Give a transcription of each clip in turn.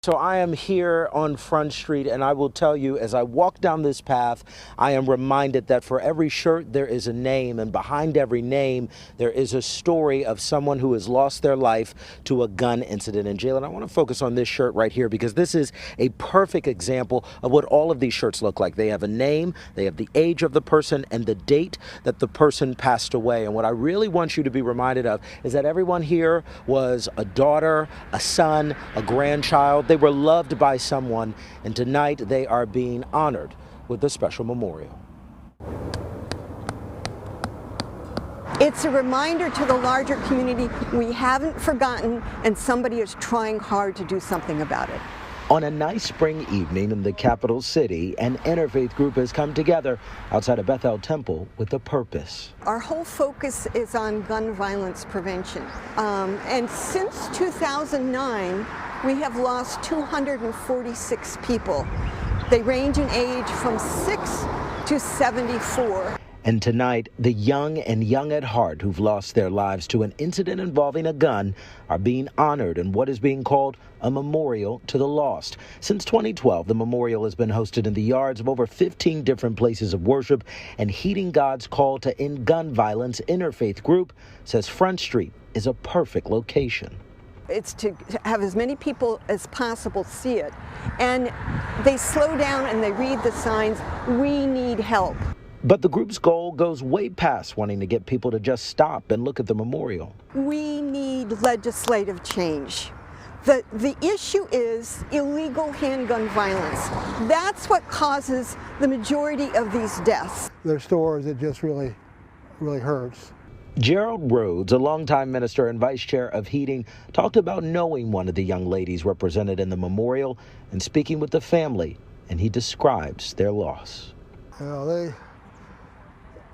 So I am here on Front Street, and I will tell you, as I walk down this path, I am reminded that for every shirt there is a name, and behind every name there is a story of someone who has lost their life to a gun incident. And Jalen, I want to focus on this shirt right here because this is a perfect example of what all of these shirts look like. They have a name, they have the age of the person, and the date that the person passed away. And what I really want you to be reminded of is that everyone here was a daughter, a son, a grandchild. They were loved by someone, and tonight they are being honored with a special memorial. It's a reminder to the larger community we haven't forgotten, and somebody is trying hard to do something about it. On a nice spring evening in the capital city, an interfaith group has come together outside of Bethel Temple with a purpose. Our whole focus is on gun violence prevention. And since 2009, we have lost 246 people. They range in age from 6 to 74. And tonight, the young and young at heart who've lost their lives to an incident involving a gun are being honored in what is being called a memorial to the lost. Since 2012, the memorial has been hosted in the yards of over 15 different places of worship, and heeding God's call to end gun violence, Interfaith Group says Front Street is a perfect location. It's to have as many people as possible see it. And they slow down and they read the signs, we need help. But the group's goal goes way past wanting to get people to just stop and look at the memorial. We need legislative change. The issue is illegal handgun violence. That's what causes the majority of these deaths. There's stores that just really hurts. Gerald Rhodes, a longtime minister and vice chair of Heeding, talked about knowing one of the young ladies represented in the memorial and speaking with the family, and he describes their loss. You know,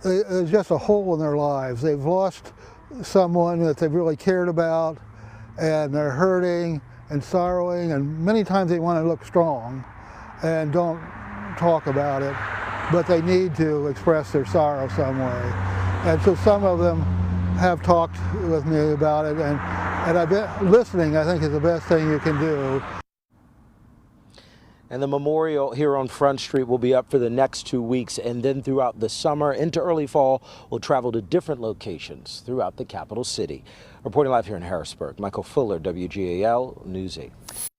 there's just a hole in their lives. They've lost someone that they've really cared about, and they're hurting and sorrowing, and many times they want to look strong and don't talk about it, but they need to express their sorrow some way. And so some of them have talked with me about it, and I've been listening, I think, is the best thing you can do. And the memorial here on Front Street will be up for the next 2 weeks, and then throughout the summer into early fall, we'll travel to different locations throughout the capital city. Reporting live here in Harrisburg, Michael Fuller, WGAL News 8.